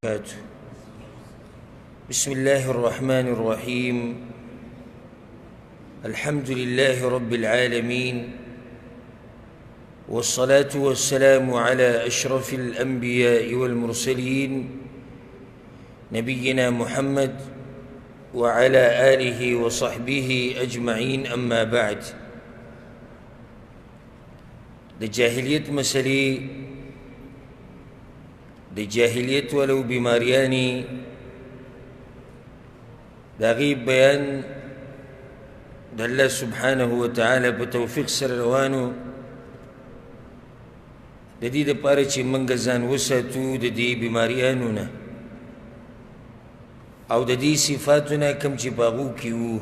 وبركاته. بسم الله الرحمن الرحيم. الحمد لله رب العالمين، والصلاة والسلام على أشرف الأنبياء والمرسلين نبينا محمد وعلى آله وصحبه أجمعين. أما بعد، د جاهلیت مسلې، د جاهلیت ولو بیماریانی دا غي بیان د الله سبحانه وتعالى په توفیق سره روانو. د دې لپاره چې موږ ځان وساتو د دې بیماریانو نه او د دې صفاتو نه کوم چې په هغو کې وو.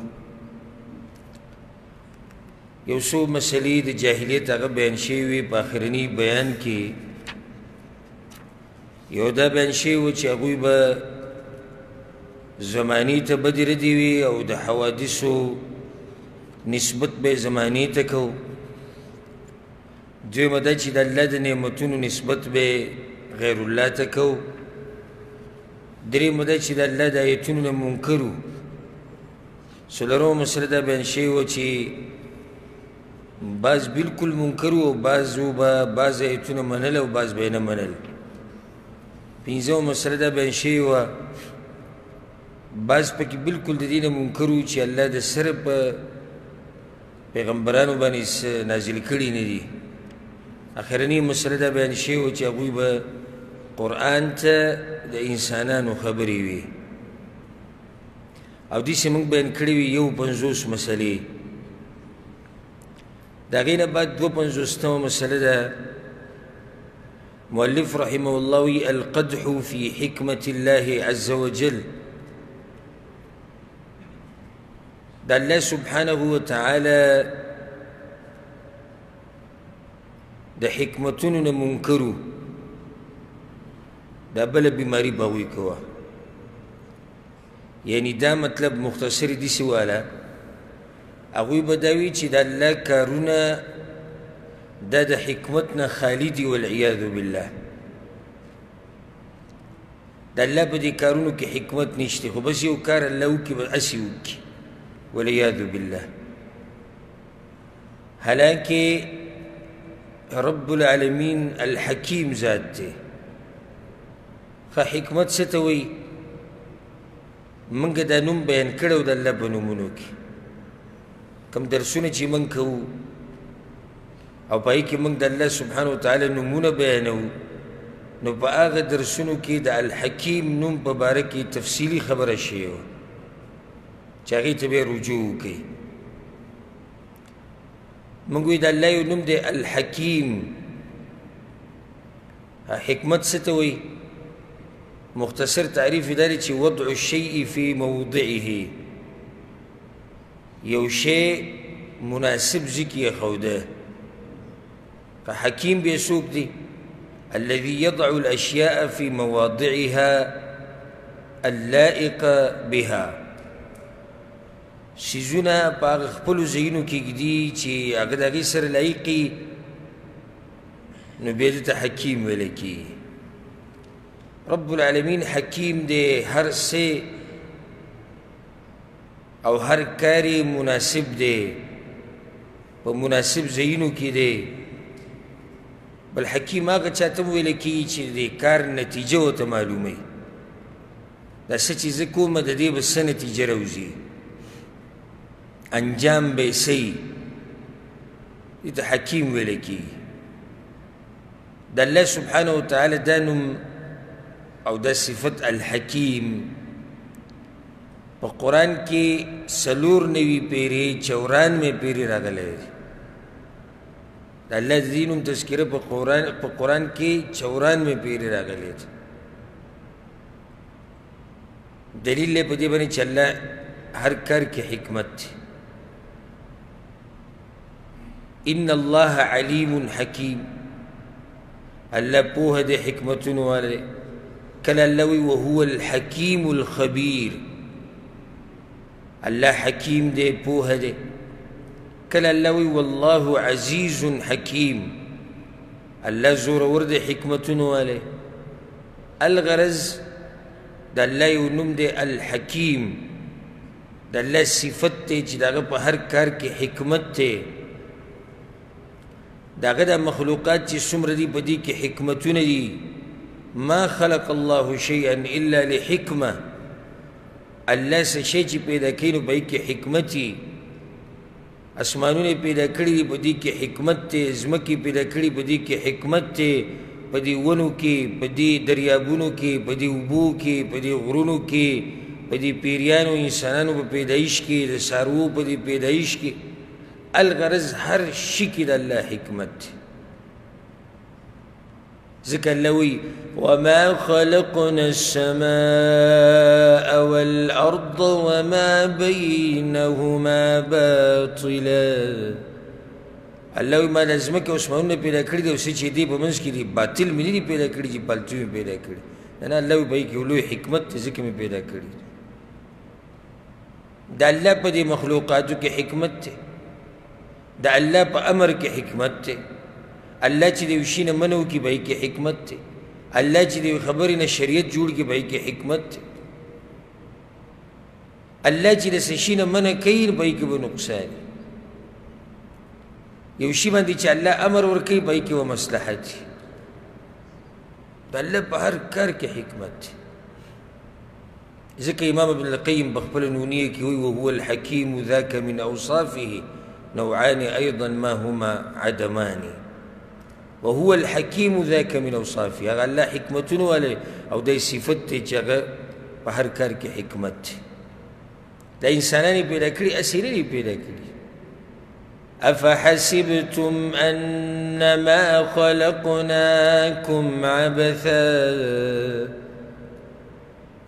یو څو مسلې د جاهلیت هغه بیان شوي په آخرني بیان کې. یو دا بیان شوی و چې هغوی به زمانې ته بدې ردې وي او د حوادثو نسبت به زمانې ته کوو. دویمه دا چې د الله د نعمتونو نسبت به غیر الله ته کوو. درېیمه دا چې د الله د آیتونو نه منکر وو. څلورمه مسله دا بیان شوې وه چې بعض بلکل منکر وو او بعضو به بعض آیتونه منل او بعض به یې نه منل. پنځمه مسله دا بیان شوې وه بعض پکې بلکل د دې نه منکر وو چې الله د سره په پیغمبرانو باندې نازل کړي نه دي. اخرني مسله دا بیان شوې وه چې هغوی به قرآن ته د انسانانو خبرې وي او داسې موږ بیان کړي وي 51 مسلې. د هغې نه بعد 52مه مسله ده. مؤلف رحمه الله القدح في حكمة الله عز وجل. دا الله سبحانه وتعالى دا حکمتونو نه منکرو دا بله بیماری به هغوی کوه. یعنی دا مطلب مختصر داسې واله هغوی به دا وي چې د الله کارونه دا د حکمت نه خالی دي والعیاذ بالله. د الله په دې کارونو کې حکمت نشته، خو بس یو کار الله وکړي به هسې وکړي والعیاذ بالله. حالانکه رب العالمین الحکیم ذات دی. خو حکمت څه ته وایي؟ موږ دا نوم بیان کړی د الله په نومونو کې. کوم درسونه چې موږ کوو او په هغې کې موږ د الله سبحانه وتعالی نومونه بیانوو، نو په هغه درسونو کې د الحکیم نوم په باره کې تفصیلي خبره شوې وه چې هغې ته بیا رجوع وکړئ. موږ وایو د الله یو نوم دی الحکیم. حکمت څه ته وایي؟ مختصر تعریف یې دا دی چې وضع الشیء فی موضعه، یو شی مناسب ځای کې ایښوده. حکیم بیا څوک دی؟ الذي يضع الاشياء في مواضعها اللائقه بها. شیزونه په هغه خپلو ځایونو کې ږدي چې هغه د هغې سره لایقي، نو بیا دې ته حکیم ویلی کېږي. رب العالمین حکیم دی. هر څه او هر کار مناسب دی، په مناسب ځایونو کې دی. بل حکیم هغه چاته ویلی کېږي چې د کار نتیجه ورته معلوموي. دا څه چې زه کومه د دې به څه نتیجه راوځي، انجام به یې څه وي، دې ته حکیم ویلی کېږي. د الله سبحانه وتعالی دا نوم او دا صفت الحکیم په قرآن کې 94 پیرې 94 پیرې راغلی دی. د الله د دې نوم تذکره په قرآن کې 94 پیرې راغلی دی. دلیل یې په دې باندې چې الله هر کار کې حکمت دی. ان الله علیم حکیم. الله پوهه دی، حکمتونو والا دی. کله الله وایي وهو الحکیم الخبیر، الله حکیم دی، پوهه دی. کله الله وایي والله عزیز حکیم، الله زورور دی، حکمتونو والا. الغرض د الله یو نوم دی الحکیم، د الله صفت دی چې د هغه په هر کار کې حکمت دی. د هغه د مخلوقات چې څومره دي په دې کې حکمتونه دي. ما خلق الله شیئا الا لحکمه، الله څه شی چې پیدا کوي نو په هغې کې حکمت وي. اسمانونه پیدا کړي دي په دې کې حکمت دی، ځمکې پیدا کړي په دې کې حکمت دی، په دې ونو کې، په دې دریابونو کې، په دې اوبو کې، په دې غرونو کې، په دې پیریانو انسانانو په پیدایش کې، د څاروو په دې پیدایش کې، الغرض هر شي کې د الله حکمت دی. ځکه الله وایي وما خلقنا السماء والأرض وما بينهما باطلا. الله وایي ما د ځمکې او اسمانونه پیدا کړي دي او څه چې دي په منځ کې دي باطل مې نه دي پیدا کړي چې پالتو مې پیدا کړي. نه الله وایي په هغې کې یو لوی حکمت دی ځکه مې پیدا کړي. د الله په دې مخلوقاتو کې حکمت دی، د الله په امر کې حکمت دی. الله چې د یو شي نه منع وکړي په هغې کې حکمت دی. الله چې د یو خبرې نه شریعت جوړ کړي په هغې کې حکمت دی. الله چې د څه شي نه منع کوي په هغې کې به نقصان وي. یو شي باندې چې الله امر ورکوي په هغې کې به مصلحت وي. د الله په هر کار کې حکمت دی. ځکه امام ابن القیم په خپله نونیه کې وایي وهو الحکیم ذاک من اوصافه نوعان ايضا ما هما عدمان. وهو الحکیم ذاک من اوصافه، هغه الله حکمتونه والی او دی صفت دی چې هغه په هر کار کې حکمت دی. دا انسانان یې پیدا کړي، هسې نه دي پیدا کړي. افحسبتم انما خلقناکم عبثا.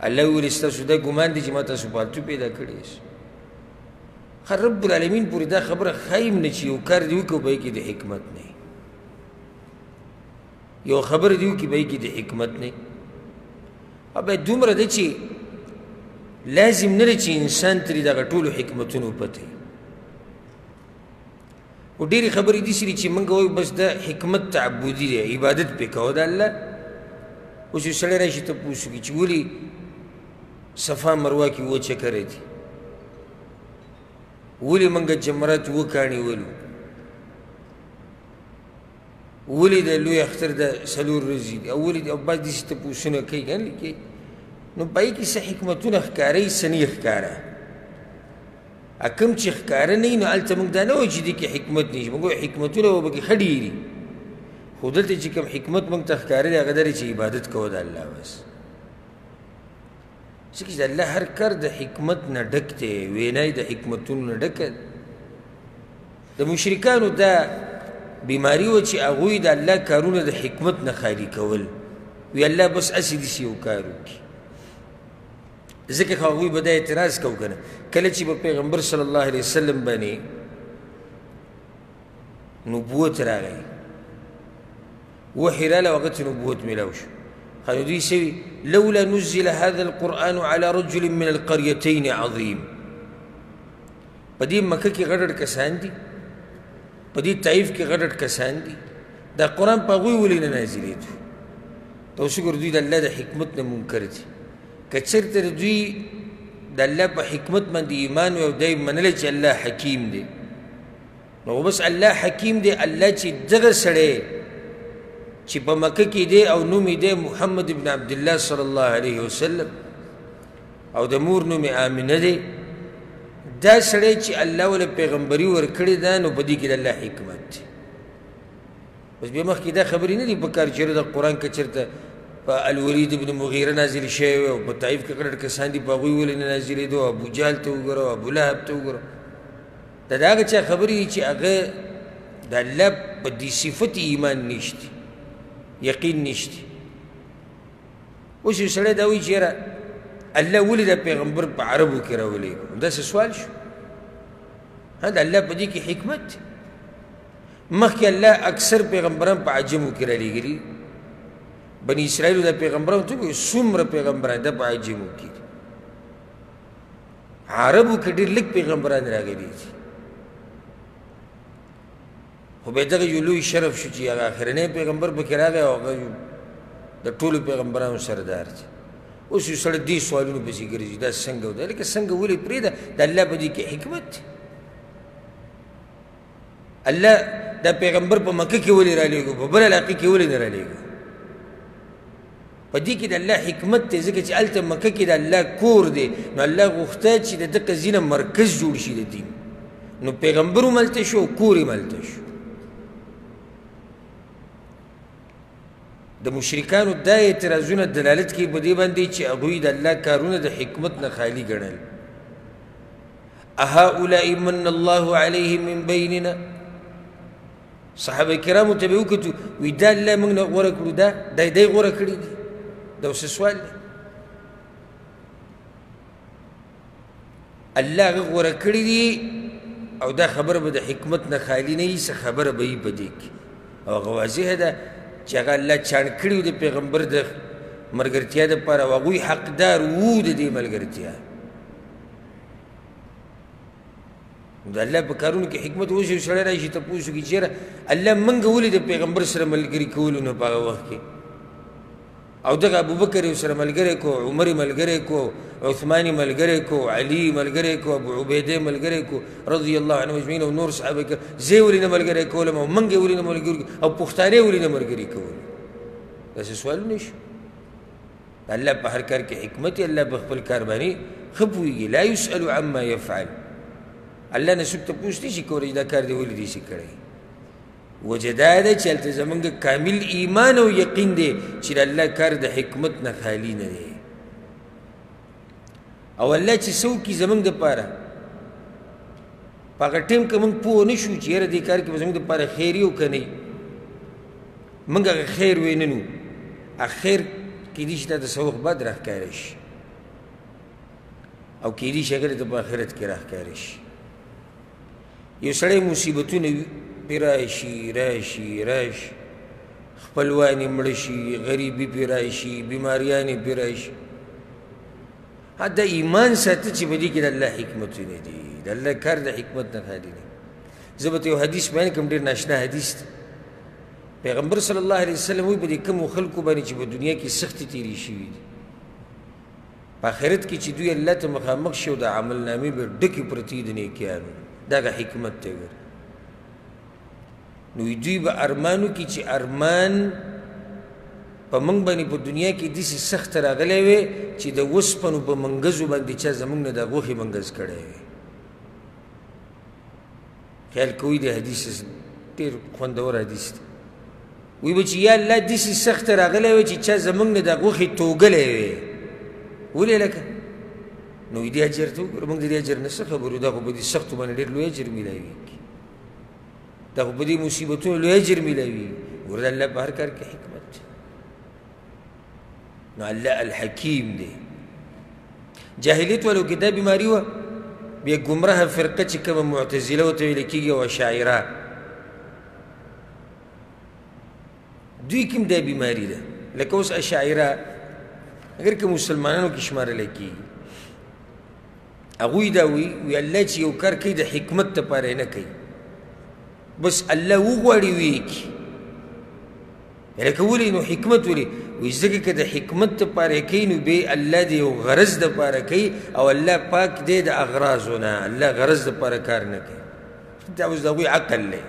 الله ویل ستاسو دا ګمان دی چې ما تاسو پالتو پیدا کړي یاست. خو رب العالمین پورې دا خبره ښایم نه چې یو کار دې وکړو په هغې کې د حکمت نه وي، یو خبره دې وکړي په هغې کې د حکمت نه وي. او باید دومره ده چې لازم نه ده چې انسان ترې دغه ټولو حکمتونو پته وي. خو ډېرې خبرې داسې دي چې موږ وایو بس دا حکمت تعبدي دی، عبادت پرې کوه د الله. اوس یو سړی راشي تپوس وکړي چې ولې صفا مروه کې اووه چکرې دي، ولې موږ جمرات اووه کاڼي ولو، ولې د لوی اختر د څلور ورځې دي، او ولې او بعض داسې تپوسونه کوي که نه کوي. نو په هغې کې څه حکمتونه ښکاره څه نه یې ښکاره. کوم چې ښکاره نه وي نو هلته موږ دا نه وایو چې دې کې حکمت نه شي، موږ وایو حکمتونه به پکې ښه ډېر دي. خو دلته چې کوم حکمت موږ ته ښکاره دی هغه دا دی چې عبادت کوه د الله بس. ځکه چې د الله هر کار د حکمت نه ډک دی، وینا یې د حکمتونو نه ډکه ده. د مشرکانو دا بیماري وه چې هغوی د الله کارونه د حکمت نه خالي کول. وی الله بس هسې داسې یو کار وکړي. ځکه خو هغوی به دا اعتراض کو که نه، کله چې به پیغمبر صلی الله علیه وسلم باندې نبوت راغی، وحی راله او هغه ته نبوت میلاو شو، خو نو دوی څه وي لولا نزل هذا القرآن على رجل من القريتين عظيم. په دې مکه کې غټ غټ کسان دي، په دې طایف کې غټ غټ کسان دي، دا قرآن په هغوی ولې نه نازلېدو؟ ته اوس وګوره دوی د الله د حکمت نه منکر دي. که چېرته د دوی د الله په حکمت باندې ایمان وي او دی منلی چې الله حکیم دی، نو بس الله حکیم دی. الله چې دغه سړی چې په مکه کې دی او نوم یې دی محمد ابن عبدالله صلی الله علیه وسلم او د مور نوم یې آمنه دی، دا سړی چې الله ولې پیغمبري ورکړې ده نو په دې کې د الله حکمت دی. بس بیا مخکې دا خبرې نه دي په کار چېرې د قرآن که چېرته په الولید ابن مغیره نازل شوی وی او په طایف کې غټ کسان دي په هغوی ولې نه نازلېدو. ابو جهل ته وګوره، ابو لهب ته وګوره. دا د هغه چا خبرې دي چې هغه د الله په دې صفت ایمان نشته، یقین نشته. اوس یو سړی دا وایي چې یاره الله ولې دا پیغمبر په عربو کې راولېږو، داسې سوال شو. د الله په دې کې حکمت دی. مخکې الله اکثر پیغمبران په عجمو کې رالیږلي. بني اسرائیلو دا پیغمبران ته وګورئ څومره پیغمبران دا په عجمو کې دي. عربو کې ډېر لږ پیغمبران راغلي دي. خو بیا دغه یو لوی شرف شو چې هغه اخرنی پیغمبر پکې راغی او هغه د ټولو پیغمبرانو سردار دی. اوس یو سړی دې سوالونو پسې ګرځي دا څنګه وده لکه څنګه ولې پرېږده د الله په دې کې حکمت دی الله دا پیغمبر په مکه کې ولې رالېږو په بل علاقې کې ولې نه رالېږو په دې کې د الله حکمت دی ځکه چې هلته مکه کې د الله کور دی نو الله غوښته چې د دغه ځینه مرکز جوړ شي د دین نو پیغمبر هم هلته شو کور هم هلته شو د مشرکانو دا اعتراضونه دلالت کوي په دې باندې چې هغوی د الله کارونه د حکمت نه خالي ګڼل اهؤلاء من الله علیهم من بیننا صحابه کرامو ته به وکتو وی دا الله موږ نه غوره کړو دا دی غوره کړي دي دا اوس سوال دی الله هغه غوره کړي دي او دا خبره به د حکمت نه خالي نه وي څه خبره به وي په دې کې او هغه واضحه ده چې هغه الله چاڼ کړي د پیغمبر د ملګرتیا دپاره او هغوی حقدار وو د دې ملګرتیا د الله په کارونو کې حکمت اوس یو سړی راشي تپوس وکړي چېره الله موږ ولې د پیغمبر سره ملګري کولو نه په هغه وخت کې او دغه ابوبکر یې سره ملګری کو عمر یې ملګری کو عثمان یې ملګری کو علي یې ملګری کو ابو عبیده یې ملګری کو رضی الله عنهم اجمعین او نور صحابه کرام زه یې ولې نه ملګری کولم او موږ یې ولې نه ملګري او پښتانه یې ولې نه ملګري کول داسې سوالونه شو الله په هر کار کې حکمت یې الله په خپل کار باندې ښه پوهېږي لا یسأل عما یفعل الله نه څوک تپوس نه شي کولی دا کار دې ولې داسې کړی وجه دا ده چې هلته زموږ کامل ایمان او یقین دی چې د الله کار د حکمت نه خالي نه دی او الله چې څه وکړي زموږ دپاره په هغه ټایم کې موږ پوه نه شو چې یاره دې کار کې به زموږ دپاره خیر یو که نه وي موږ هغه خیر ویننو هغه خیر کیدای شي تا ته څه وخت بعد راښکاره شي او کیدای شي هغه ته په آخرت کې راښکاره شي یو سړی مصیبتونه پې راشي خپلوان یې مړه شي غریبي پې راشي بیماریان یې پې راشي دا ایمان ساته چې په دې کې د الله حکمتونه دي د الله کار د حکمت نه خالي دی زه به ته یو حدیث بیان کړم ډېر ناشنا حدیث دی پیغمبر صلی الله علیه وسلم وایي په دې کومو خلکو باندې چې په دنیا کې سختې تېرې شوي دي په آخرت کې چې دوی الله ته مخامخ شي او د عملنامې به ډکې پرتې د نیکیانو دا هغه حکمت دی ګوره نو دوی به ارمانو کې چې ارمان په موږ باندې په دنیا کې داسې سخته راغلی وی چې د وسپنو په منګزو باندې چا زموږ نه د غوښې منګز کړی وی خیال کوئ د حدیث ډېر خوندور حدیث دی وی به چې یا الله داسې سخته راغلی وی چې چا زموږ نه د غوښې توږلی وی ولې لکه نو دې اجر ته وګوره موږ د دې اجر نه څه خبرو دا خو په دې سختو باندې ډېر لوی اجر میلاویږي دا خو په دې مصیبتونو لوی اجر میلاویږي ګوره د الله په هر کار کې حکمت دی نو الله الحکیم دی جاهلیت ولو کې دا بیماري وه بیا ګمراه فرقه چې کومه معتزله ورته ویل کېږي او اشاعره دوی کوم دا بیماري ده لکه اوس اشاعره اگر که مسلمانانو کې شمارلی کېږي هغوی دا وی الله چې یو کار کوي د حکمت دپاره یې نه کوي بس الله وغواړي ویې کړي لکه ولې نو حکمت ولې وایي ځکه که د حکمت دپاره یې کوي نو بیا الله د یو غرض دپاره کوي او الله پاک دی د اغراضو نه الله غرض دپاره کار نه کوي دا اوس د هغوی عقل دی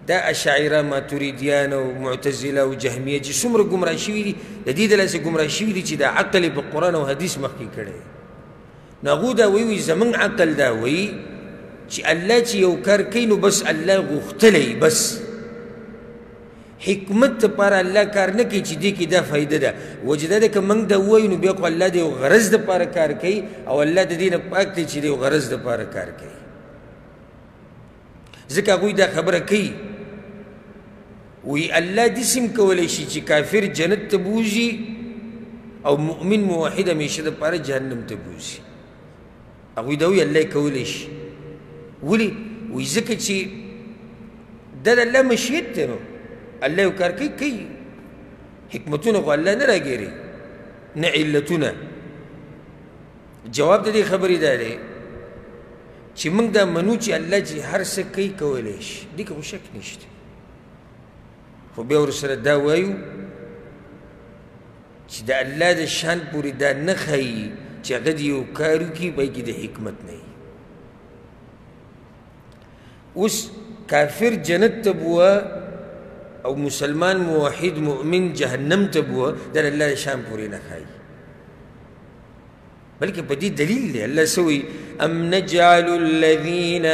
دا اشاعره ماتوریدیان او معتزله او جهمیه چې څومره ګمراه شوي دي د دې دلاسې ګمراه شوي دي چې دا عقل یې په قرآن او حدیث مخکې کړی نو هغو دا وایي زموږ عقل دا وایي چې الله چې یو کار کوي نو بس الله غوښتلی بس حکمت دپاره الله کار نه کوي چې دې کې دا فایده ده وجه دا ده که موږ دا ووایو نو بیا خو الله د یو غرض دپاره کار کوي او الله د دې نه پاک دی چې د یو غرض دپاره کار کوي ځکه هغوی دا خبره کوي وی الله داسې هم کولی شي چې کافر جنت ته بوځي او مؤمن موحد همیشه دپاره جهنم ته بوځي هغوی دا وایي الله یې کولی شي ولې وایي ځکه چې دا د الله مشیت دی نو الله یو کار کوي حکمتونه خو الله نه راګیري نه علتونه جواب د دې خبرې دا دی چې موږ دا منو چې الله چې هر څه کوي کولی شي دې کې خو شک نشته خو بیا ورسره دا وایو چې د الله د شان پورې دا نه ښایي چې هغه د یو کار وکړي په کې د حکمت نه وي. اوس کافر جنت ته بوه او مسلمان موحد مؤمن جهنم ته بوه دا د الله د شان پورې نه ښایي، بلکې په دې دلیل دی. الله سوی ام نجعل الذين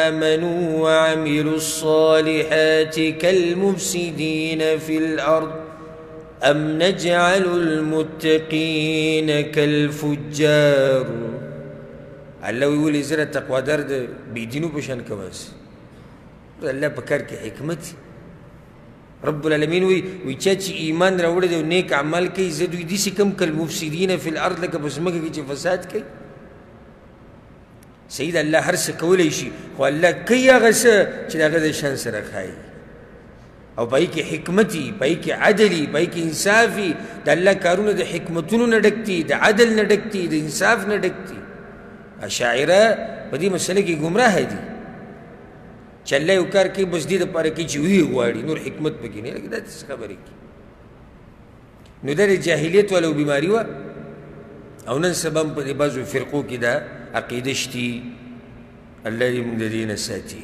آمنوا وعملوا الصالحات كالمفسدين في الأرض ام نجعل المتقين كالفجار. الله ویولې زره تقوادار د بېدینو په شان کوماس الله په کار کې حکمت. رب العالمین وی چا چې ایمان راوړی دی او نیک عمل کوي زه دوی داسې کم کالمفسدین فی الارض لکه په ځمکه کې چې فساد کوي. صحیح ده الله هر څه کولی شي خو الله کوي هغه څه چې د هغه د شان سره ښایي او په هغې کې حکمت وي، په هغې کې عدل وي، په هغې کې انصاف وي. د الله کارونه د حکمتونو نه ډک دي، د عدل نه ډک دي، د انصاف نه ډک دي. اشاعره په دې مسله کې ګمراه دي چې الله یو کار کوي بس دې دپاره کوي چې ویې غواړي، نور حکمت پکې نه لکه دا څه خبرې کوي. نو دا د جاهلیت والا بیماري وه او نن سبا هم په دې بعضو فرقو کې دا عقیده شتي. الله دې موږ د دې نه ساتي.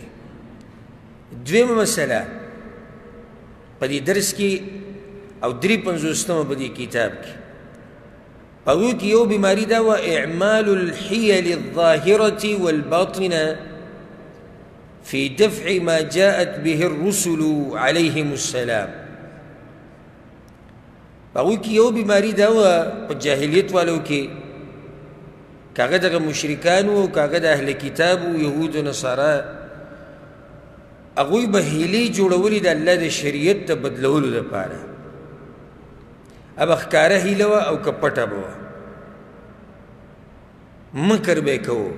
دویمه مسله په دې درس کې او 53 په دې کتاب کې په هغو کې یو بیماري دا وه اعمال الحیل الظاهرة والباطنة في دفع ما جاءت به الرسل عليهم السلام. هغوی کې یو بیماري دا وه په جاهلیت والو کې که هغه دغه مشرکان وو که هغه د اهل کتاب وو یهود و نصارا هغوی به هیلې جوړولې د الله د شریعت د بدلولو دپاره. اب ښکاره هیله وه او که پټه به وه مکر به یې کوو،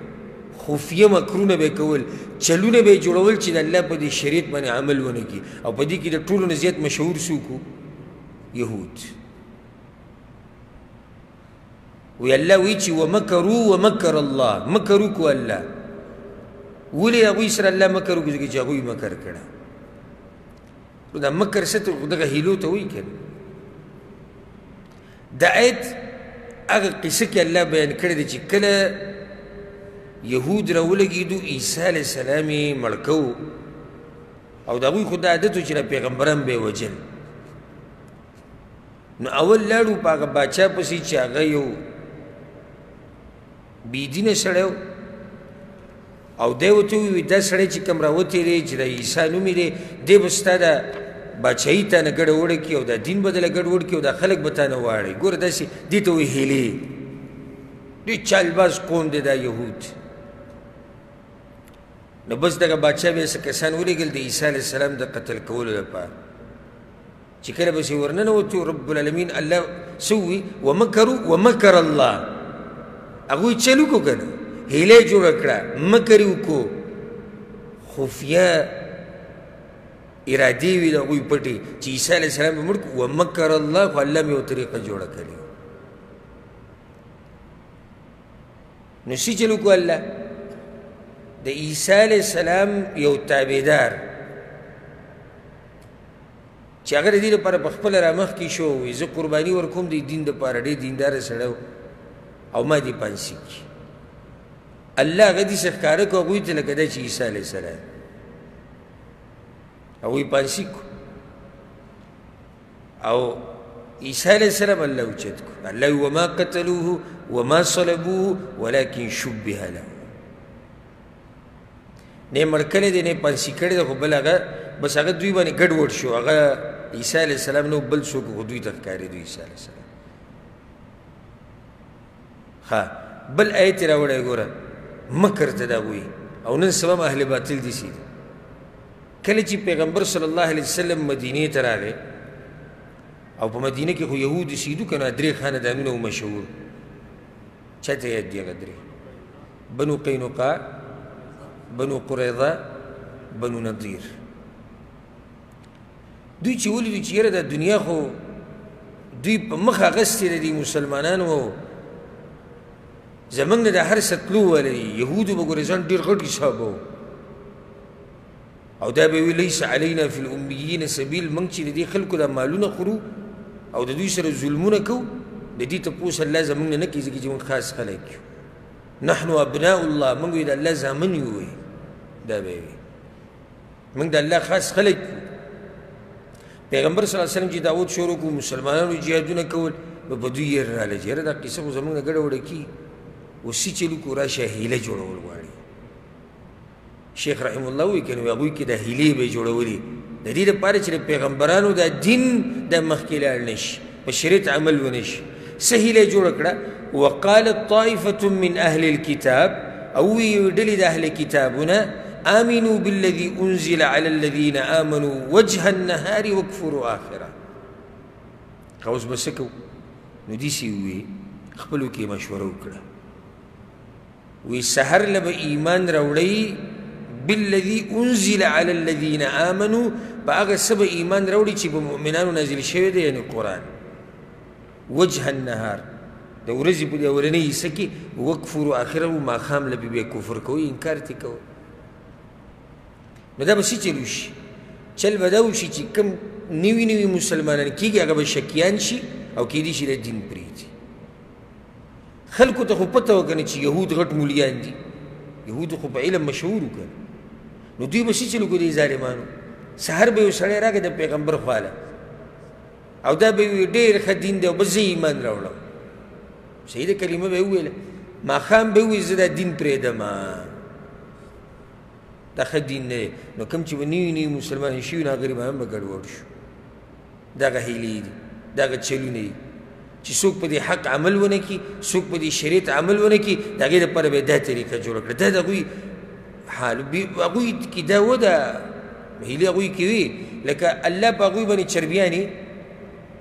خفیه مکرونه به کول، چلونه به جوړول چې د الله په دې شریعت باندې عمل ونه کړي. او په دې کې د ټولو نه زیات مشهور څوک وو؟ یهود. وی الله وی چې ومکروا ومکر الله، مکر وکړو الله. ولې هغوی سره الله مکر وکړي؟ ځکه چې هغوی مکر کړه. نو دا مکر څه ته دغه هیلو ته وایي که نه. دا آیت هغه قصه کې الله بیان کړی دی چې کله یهود راولګېدو عیسی علیه السلام یې مړ کوو او د هغوی خو دا عادت و چې پیغمبران به یې وجل. نو اول لاړو په هغه باچا پسې چې هغه یو بېدینه سړی و او دی ورته وویل دا سړی چې کوم راوتی دی چې د عیسی نوم یې دی دی به ستا د باچایي تا نه ګډه وړه کړي او دا دین به دله ګډ وړ کړي او دا خلک به تا نه واړي. ګوره داسې دې ته وایي هیلې. ډېر چالباز قوم دی دا یهود. نو بس دغه بادشاه بیا څه کسان ولېږل د عیسی علیه السلام د قتل کولو لپاره چې کله بس یې ورننوتو رب العالمین الله څه ووي ومکروا ومکر الله. هغوی چل وکړو که نه هیله یې جوړه کړه مکر یې وکړو خفیه ارادې وي د هغوی پټې چې عیسی علیه السلام به مړ کړو ومکر الله خو الله مې یو طریقه جوړه کړې. نو څه چل وکړو الله د عیسی علیه السلام یو تابعدار چې هغه د دې لپاره په خپله رامخکې شو وایي زه قرباني ورکوم د دین دپاره ډېر دینداره سړی او ما دې پانسي کړي. الله هغه داسې ښکاره کړو هغوی ته لکه دا چې عیسی علیه السلام هغوی پانسي کړو او عیسی علیه السلام الله اوچت کړو. الله وایي وما قتلوه وما صلبوه ولکن شبه له. نه مړ کړی دی نه پانسي کړی دی خو بل هغه بس هغه دوی باندې ګډ وډ شو. هغه عیسی علیه السلام نو بل څوک خو دوی ته ښکارېدو عیسی علیه السلام. ها بل آیت یې راوړی ګوره مکر ته دا وایي او نن سبا هم اهل باطل داسې دي. کله چې پیغمبر صلی الله علیه وسلم مدینې ته راغی او په مدینه کې خو یهود اوسېدو که نه 3 خاندانونه و مشهور. چاته یاد دي هغه 3؟ بنو قینقاع، بنو قریظه، بنو نضیر. دوی چې ولیدو چې یاره دا دنیا خو دوی په مخ اخیستې ده دي مسلمانانو زموږ نه د هر څه تلو ولري. یهودو به ګورې ځان ډېر غټ حسابه او دا به وي لیس علینا فی الامیین سبیل. موږ چې د دې خلکو دا مالونه خورو او د دوی سره ظلمونه کوو د دې تپوس الله زمونږ نه نه کوي ځکه چې موږ خاص خلک یو نحن ابناء الله موږ د الله زامن یو دا به وي موږ د الله خاص خلک یو پیغمبر صلی الله علیه وسلم چې دعوت شروع کړو مسلمانانو جهادونه کول په دوی یې راغله چې یاره دا قصه خو زموږ نه ګډه وډه کي اوسي چې لکو راشه هیله جوړول غواړي شیخ رحم الله وایي که نو هغوی کې دا هیلې به یې جوړولې د دې دپاره چې د پیغمبرانو دا دین د مخکې لاړ نه شي په شریعت عمل ونه شي څه هیله یې جوړه کړه وقالت طائفة من أهل الكتاب او وی ډلې د اهل کتابونه آمنوا بالذي أنزل على الذين آمنوا وجه النهار واكفروا آخره اوس به څه کوو نو داسې ووي خپلو کې مشوره وکړه وی سحر له به ایمان راوړئ بالذي أنزل على الذين آمنوا په هغه څه به ایمان راوړي چې په مؤمنانو نازل شوی دی یعنې قرآن وجه النهار د ورځې په دې اولنۍ حصه کې وکفروا آخره ماښام له به بیا کفر کوئ انکار ترې کوئ نو دا به څه چل وشي چل به دا وشي چې کوم نوي نوي مسلمانان کېږي هغه به شکیان شي او کېدای شي د دین پرېږدي خلکو ته خو پته وه که نه چې یهود غټ مولیان دي یهودو خو په علم مشهور وو که نو دوی به څه چل وکړو دې ظالمانو سهار به یو سړی راغی د پیغمبر خواله او دا به وي ډېر ښه دین دی او به زه ایمان راوړم صحیح کلمه به یې وویله ماښام به ووایي زه دا دین پرېږدم دا ښه دین نه دی نو کوم چې به نوي نوي مسلمانان شوي نو هغه غریبان به ګډوډ شو دغه هیلې دي دغه چلونه دي چې څوک په دې حق عمل ونه کړي څوک په دې شریعت عمل ونه کړي د هغې دپاره به یې دا طریقه جوړه کړه دا د هغوی حال هغوی کې دا وده هیلې هغوی کې وي لکه الله په هغوی باندې چربیانې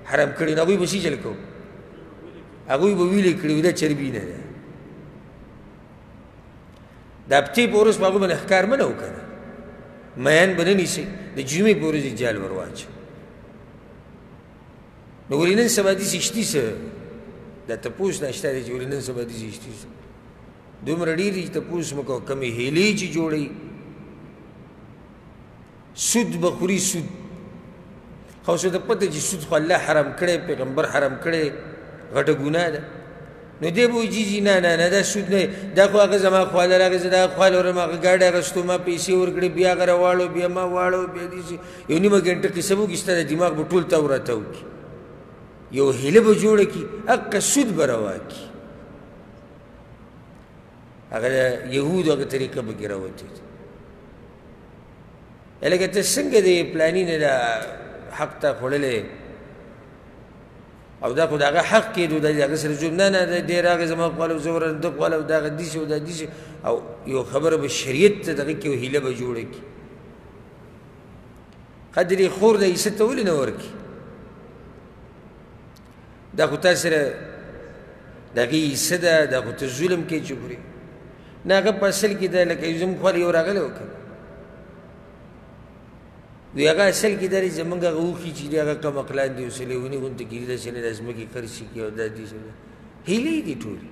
حرام کړي نو هغوی به څه چل کوو هغوی به ویلې کړي وي دا چربي نه ده د هفتې په ورځ په هغوی باندې ښکار مه نه و که نه میان به نه نیسئ د جمعې په ورځ یې جال ور واچو نو ولې نن سبا داسې شتي څه دا تپوس نشته دی چې ولې نن سبا داسې شتي څه دومره ډېر دي چې تپوس مه کوه کمې هیلې چې جوړوي سود به خوري سود خو اوس ته پته چې سود خو الله حرام کړی پیغمبر حرام کړی غټه ګناه ده نو دی به وایي جي نه نه نه دا سود نه دا خو هغه زما خواله راغی زه دا خواله ورم هغه ګاډی اخیستو ما پیسې ورکړې بیا هغه راواړو بیا ما واړو بیا داسې یو نیمه ګنټه قصه به وکړي ستا د دماغ به ټول تاو راته وکړي یو هیله به جوړه کړي هغه سود به روا کړي هغه د یهودو هغه طریقه به کې راوتې لکه ته څنګه د پلاني نه دا حق ته خوړلی او دا خو د هغه حق کېدو د هغه سره جوړ نه نه دی راغی زما خواله زه ورم ده خواله او دغه داسې او دا داسې او یو خبره به شریعت ته دغه کې یو هیله به جوړه کړي قدر یې خور د عیسه ته ولې نه ورکړي دا خو تا سره د هغې عیسه ده دا خو ته ظلم کوې چې خورې نه هغه په اصل کې ده لکه زموږ خواله یو راغلی و که وی هغه اصل کې دا دی زموږ هغه اوښي چې دی هغه کم عقلان دي اوس لیوني غوندې کېدي داسې نه د ځمکې خرڅې کړي او دا داسې هیلې دي ټولې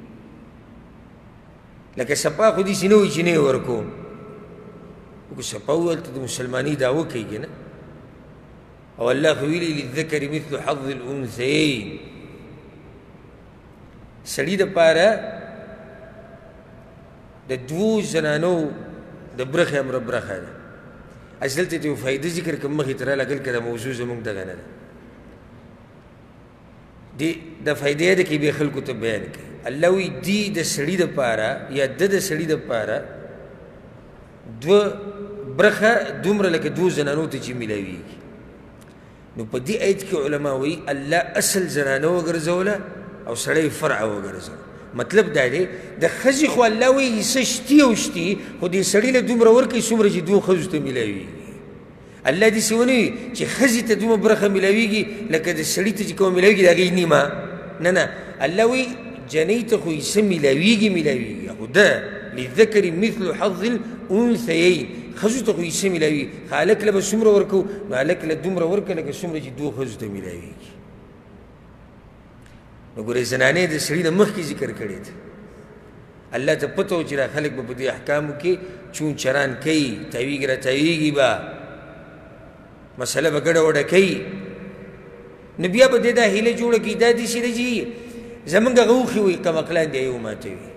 لکه سپا خو داسې نه وایي چې نه یې ورکوم که سپا وویل ته د مسلمانۍ دعوه کوي که نه او الله خو ویلي للذکر مثل حظ الانثیین سړي دپاره د دوو زنانو د برخې امره برخه ده اصل دلته ته یو فایده ذکر کړم مخې ته راله کله دا موضوع زموږ دغه نه ده د فایدې ده کې بیا خلکو ته بیان کوي الله وایي دي د سړي دپاره یا د سړي دپاره دوه برخه دومره لکه دوو زنانو ته چې میلاویږي نو په دې آیت کې علما وایي الله اصل زنانه وګرځوله او سړی فرع وګرځوله مطلب دا دی د ښځې خو الله وایي څه شتي او شتي خو دې سړي له دومره ورکوي څومره چې دوو ښځو ته میلاویږي الله داسې ونه وي چې ښځې ته دومره برخه میلاویږي لکه د سړي ته چې کومه میلاویږي د هغې نیمه نه نه الله وایي جنۍ ته خو یې څه میلاویږي خو ده للذکر مثل حظ الانثیین ښځو ته خو یې څه میلاویږي خو هلک له به څومره ورکوو نو هلک له دومره ورکړه لکه څومره چې دوو ښځو ته میلاویږي نو ګورې زنانې د سړي نه مخکې ذکر کړې ده الله ته پته و چې دا خلک به په دې احکامو کې چون چران کوي تاویږي را تاویږي به مسله به ګډه وډه کوي نو بیا به دې دا هیله جوړه کړي دا داسې ده چې زمونږ هغه اوښې وي کمقلان دي یې وماتوي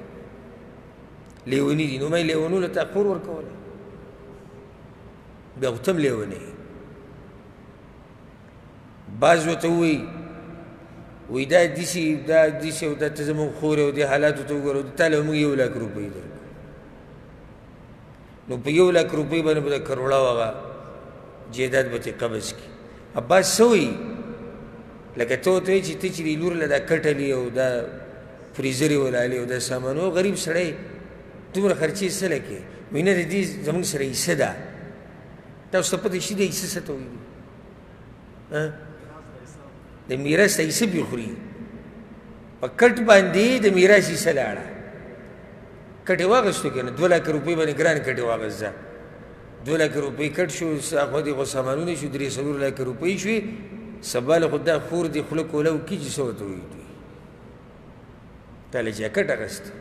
لیوني دي نو ما یې لیونو له تا خور ورکولی بیا خو ته هم لیونی بعض ورته ووایي وایي دا داسې او دا ته زمونږ خور او دې حالاتو ته وګوره تا له موږ 1 لاک روپۍ درکړو نو په 1 لاک روپۍ باندې به د کروړاو هغه جیداد به ترې قبض کړي عباس څه وایي لکه ته ورته وایي چې ته چې دې لور له دا کټلي او دا فریزر یې ولالي او دا سامان او غریب سړی دومره خرچې څه لکې وایي نه د دې زموږ سره حصه ده تاسو ته پته شي د حصه څه ته وایي د میراث ته حصه پرې خوري په کټ باندې د میراث حصه لاړه کټ یې واخیستو که نه 2 لاک روپۍ باندې ګران کټ یې واخیسته 2 لاک روپۍ کټ شو خو دې سامانونه شو 3 لاک روپۍ شوې سبا له خو دا خور دې خوله کوله وکړي چې څه ورته وایي دوی تا له چا کټ اخیستی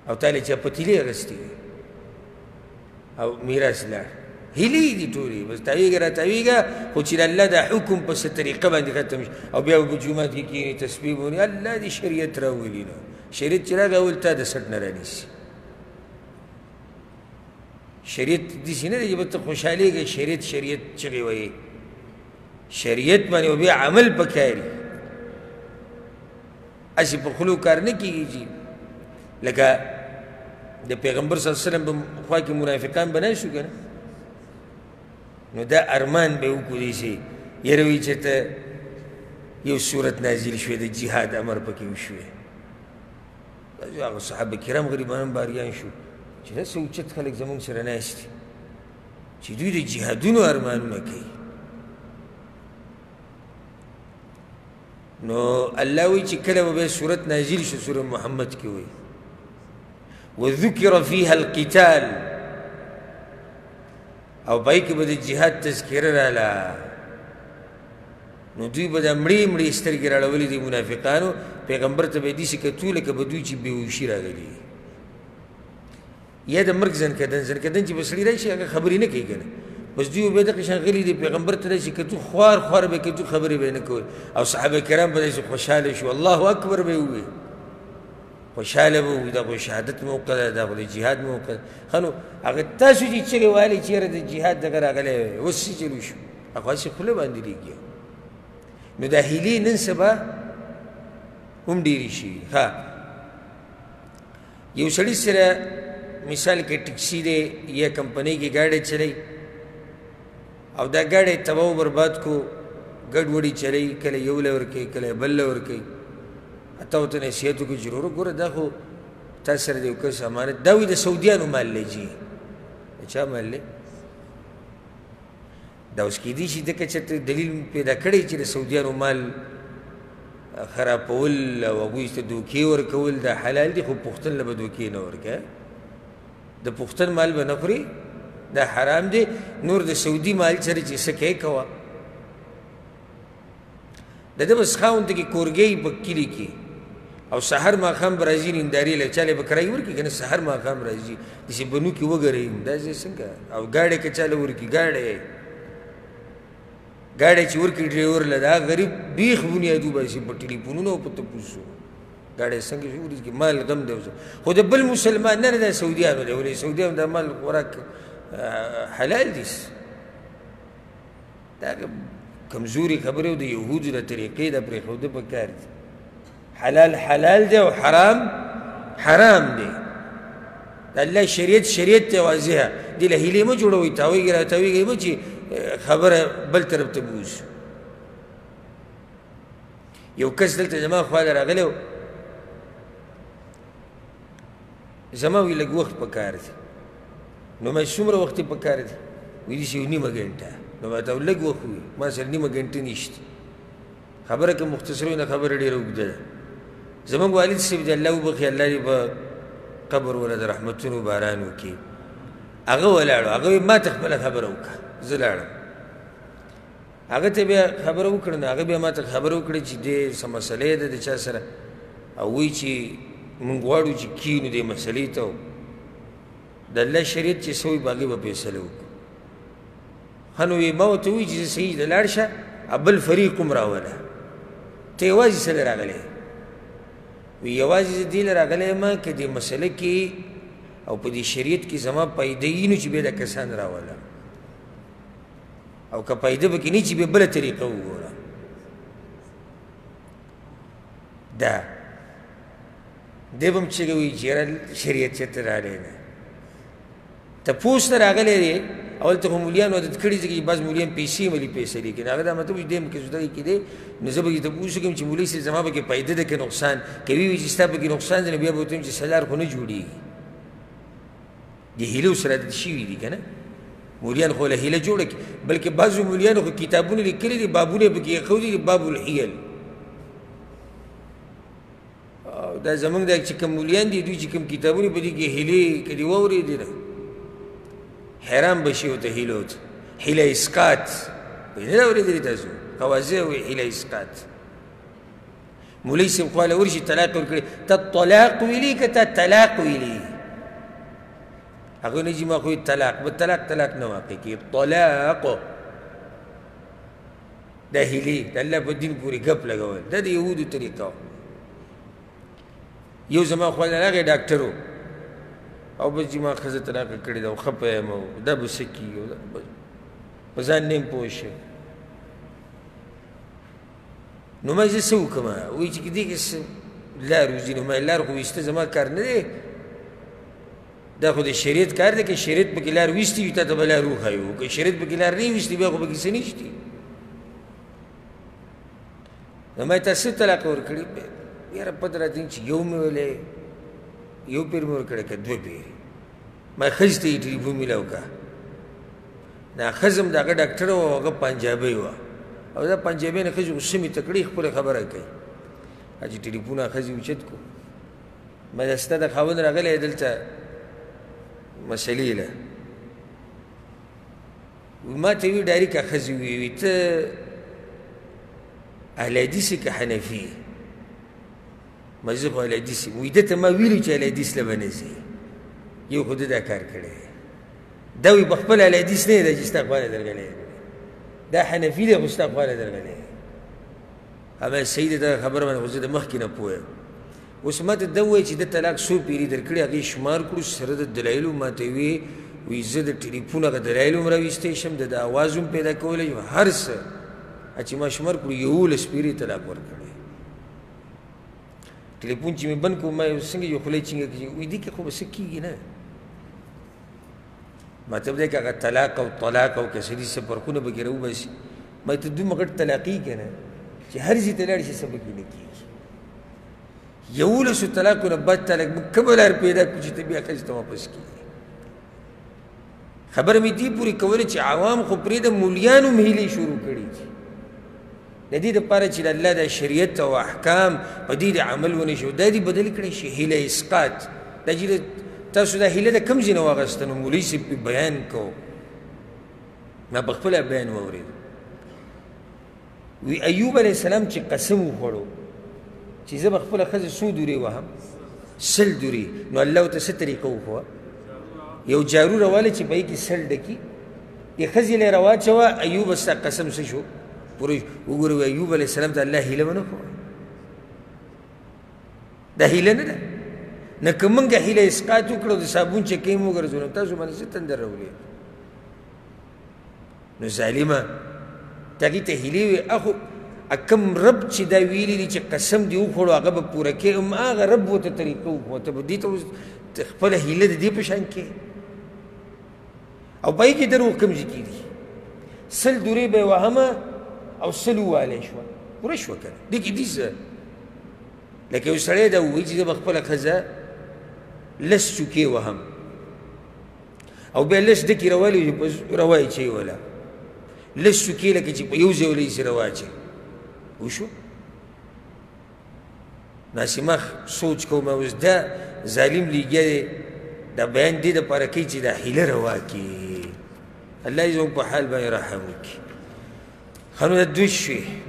او تا له چا پتیلې اخیستې او میراث لاړ هیلې دي ټولې بس تاویږه را تاویږه خو چې د الله دا حکم په څه طریقه باندې ختم شي او بیا به جومات کې کښېني تسبیح ونی الله دې شریعت راولي نو شریعت چې راغی اول تا د سټ نه رانیسي شریعت داسې نه دی چې به ته خوشحالېږې شریعت چغې وایي شریعت باندې بیا عمل پکار وي هسې په خولو کار نه کېږي چې لکه د پیغمبر صلی الله علیه وسلم په خوا کې منافقان به ناست شو که نه نو دا ارمان به وکړو داسې یاره وایي چېرته یو صورت نازل شوې د جهاد امر پکې وشوې هغه صحابه کرام غریبان باریان شو چې داسې اوچت خلک زموږ سره ناست دي چې دوی د جهادونو ارمانونه کوي نو الله وی چې کله به سورت نازل شو سوره محمد کې وی وذکر فيها القتال او پای کې به د جهاد تذکره رااله نو دوی به د مړې سترګې راړولې دي منافقانو پیغمبر ته به یې داسې کتو لکه به دوی چې بېهوشي راغلي یا د مرګ زنکدن چې به سړي راشي هغه خبرې نه کوي که نه بس دوی به دغه شان غلي دي پیغمبر ته داسې کتو خوار به کتو خبرې به یې نه کول او صحابه کرام به داسې خوشحاله شو الله اکبر به یې ووایي خوشحاله به وي دا خو شهادت موقع ده دا خو د جهاد موقع ده ښه نو هغه تاسو چې چغې والئ چې یاره د جهاد دغه راغلی اوس څه چلو شو هغه هسې خوله باندې لېږي نو دا هیلې نن سبا هم ډېرې شوي ښه یو سړي سره مثال کې ټکسي دی یا کمپنۍ کې ګاډی چلی او دا ګاډی تباه و برباد کو ګډوډي چلی کله یو له ورکوي کله بل له ورکوي تا ورته نصیحت وکړي چې وروره ګوره دا خو تا سره د یو کس امانت دا وایي د سعودیانو مال دی جي د چا مال دی دا اوس کیدای شي ځکه چې دلیل پیدا کړی چې د سعودیانو مال خرابول او هغوی ته دوکې ورکول دا حلال دي خو پښتون له به دوکې نه ورکوه د پښتون مال به نه خوري دا حرام دی نور د سعودي مال سره چې څه کوې کوه د ده بس خاونده کې کورګۍ په کلي کې او سحر ماښام به راځي نیندارې له چاله به کرایي ورکړي که نه سحر ماښام راځي داسې بنو کې وګرئ داسې څنګه او ګاډی که چاله ورکړي ګاډی چې ورکړي ډرایور له دا غریب بیخ بنیادو باسي په ټلیفونونو او په تپوسو ګاډی څنګه شي ورکړي مال غم دی خو د بل مسلمان نه دا سعودیانو دی ولې سعودیانو دا مال خوراک حلال دي دا کمزوري خبرې او د یهودو د طریقې د پرېښوده پکار دي حلال دی او حرام دی د الله شریعت ته واضحه دې له هیلې مه جوړوئ تاویږئ را تاویږئ مه چې خبره بل طرف ته بوځي یو کس دلته زما خواله راغلی و زما وی لږ وخت پکار دی نو ما څومره وخت یې پکار دی ویلي چې 1 ګنټه نو ما ته لږ وخت وي ما سره 1 ګنټه نشته خبره که مختصره وي نه خبره ډېره اوږده ده زموږ والد صاحب د الله وبخي الله دې په قبر وله د رحمتونو باران وکړي هغه ولاړو هغه وایي ما ته خپله خبره وکړه زه لاړم هغه ته بیا خبره وکړه نو هغه بیا ما ته خبره وکړه چې دې څه مسلې ده د چا سره او وایي چې مونږ غواړو چې کښېنو دې مسلې ته د الله شریعت چې څه وایي په هغې به فیصله وکړو ښه نو ما ورته ووایي چې صحیح ده لاړ شه بل فریق هم راوله ته یوازې څه دی راغلی وی یوازې زه دې له راغلی یم که دې مسله کې او په دې شریعت کې زما پیده وي نو چې بیا دا کسان راوله او که پیده پکې نه چې بیا بله طریقه وګوره دا دی به هم چغې وایي چې یاره شریعت چېرته راغلی نه تپوس ته راغلی دی اول ته خو مولیانو عادت کړي ځکه چې بعض مولیان پیسې ملي فیصلې کوي هغه دا مطلب چې دی که زده کې دی نو زه به یې تپوس وکړم چې مولوي صاحب زما پکې پیده ده که نقصان که وی وي چې ستا پکې نقصان دی نو بیا به ورته وایم چې سلار خو نه جوړېږي د هیلو سره عادت شوي دي که نه مولیان خو له هیله جوړه کړي بلکې بعضو مولیانو خو کتابونه لیکلي دي بابونه یې پکې ایښودي دي باب الحیل دا زمونږ دا چې کوم مولیان دي دوی چې کوم کتابونه په دې کې هیلې که دې واورېدې نه حیران بشي ورته هیلو ته هیله اسقاط نه ده اورېدلې تاسو قواضع وایي هیله اسقاط مولوي صاحب خواله ورشي طلاق ورکړي ته طلاق ویلي که ته طلاق ویلي هغه نه چې ما خو طلاق به طلاق نه واقع کېږي طلاق دا هیلې د الله په دین پورې ګپ لګول دا د یهودو طریقه یو زما خواله راغی ډاکټر و او بس چې ما ښځه طلاقه کړې ده او خفه یم او دا به څه کېږي په ځان نه یم پوه شوی نو ما زه څه وکړم وایي چې دې کې څه لار وځي نو ما لار خو ویسته زما کار نه دی دا خو د شریعت کار دی که شریعت پکې لار ویستي وي تا ته به لار وښایو که شریعت پکې لار نه ویستي بیا خو پکې څه نشتي نو ما یې تا څه طلاق ورکړي یاره پته راته چې یو مې ویلی یو پیر مې ورکړی که دوه پیرې ما ښځې ته یې ټلیفون میلاو کړه دا ښځه هم د هغه ډاکټره وه او هغه پنجابۍ وه او دا پنجابۍ نه ښځې غصه مې ته کړې خپله خبره کوي چې ټلیفون هغه ښځې اوچت کړو ما دا ستا د خاوند راغلی دلته مسلې له ما ته وی ډایرکټ هغه ښځې وویل ته اهل حدیث یې که حنفي ما زه خو اهل حدیث یم وایي ده ته ما ویلي چې اهل حدیث له به نه ځي یو خو ده دا کار کړی دا وایي په خپله اهل حدیث نه یې ده چې ستا خواله درغلی دا حنفي دی خو ستا خواله درغلی همه صحیح ده دا خبره باندې خو زه د مخکې نه پوه یم اوس ما ته ده ووایي چې ده طلاق څو پیرې درکړي هغې شمار کړو سره د دلایلو ما ته ویې وایي زه د ټلیفون هغه دلایل هم راویستی شم د اواز هم پیدا کولی شم هر څه چې ما شمار کړو 11 پیرې طلاق ورکړی ټلیفون چې مې بند کړو ما څنګه یو خوله چینګه کړي وایي دې کې خو به څه کېږي نه مطلب دی که هغه طلاق او طلاق او که سړي څه فرقونه پکې راوباسي ما ته دومره غټ طلاقي که نه چې هر ځای ته لاړ شي څه پکې نه کېږي 11 طلاقونه بد طلاق موږ کومه لار پیدا کړو چې ته بیا ښځې ته واپس کېږي خبره مې دې پورې کوله چې عوام خو پرېږده مولیانو هم هیلې شروع کړي دي د دې دپاره چې د الله د شریعت او احکام په دې د عمل ونه شي دا دې بدل کړی شي هیله اسقاط دا چې تاسو دا هیله د کوم ځای نه واخیسته نو مولوي صاحب بیان کو ما په خپله بیان واورېد وی ایوب علیه السلام چې قسم وخوړو چې زه به خپله ښځه څو دورې وهم 100 دورې نو الله ورته څه طریقه وښوه یو جارو راوالی چې په هغې کې 100 ډکي دې ښځې له یې راواچوه ایوب ستا قسم څه شو پوره وګورئ ایوب علیه السلام ته الله هیله ونه ښوه دا هیله نه ده نه که موږ هیله اسقاط وکړو د صابون چکۍ مو وګرځولو تاسو باندې څه تندر راولي نو ظالمه ته هغې ته هیلې وې اخو کم رب چې دا ویلي دي چې قسم دې وخوړو هغه به پوره کړې هماغه رب ورته طریقه وښوه ته به دې ته خپله هیله د دې په شان کې او په هغې کې دروغ کوم ځای کې دي 100 دورې به یې وهمه او 100 ووالی شوه پوره شوه که نه دې کې دي څه لکه یو سړی دا ووایي چې زه به خپله ښځه 10 چوکې وهم او بیا 10 ډکې راوالی روا یې چوي وله 10 چوکې لکه چې په یو ځای وله یې روا اچوي وشو ناسمه سوچ کوم اوس دا ظالم لیګیا دی دا بیان دې دپاره کوي چې دا هیله روا کړي الله یې زموږ په حال باندې رحم وکړي ښه نو دا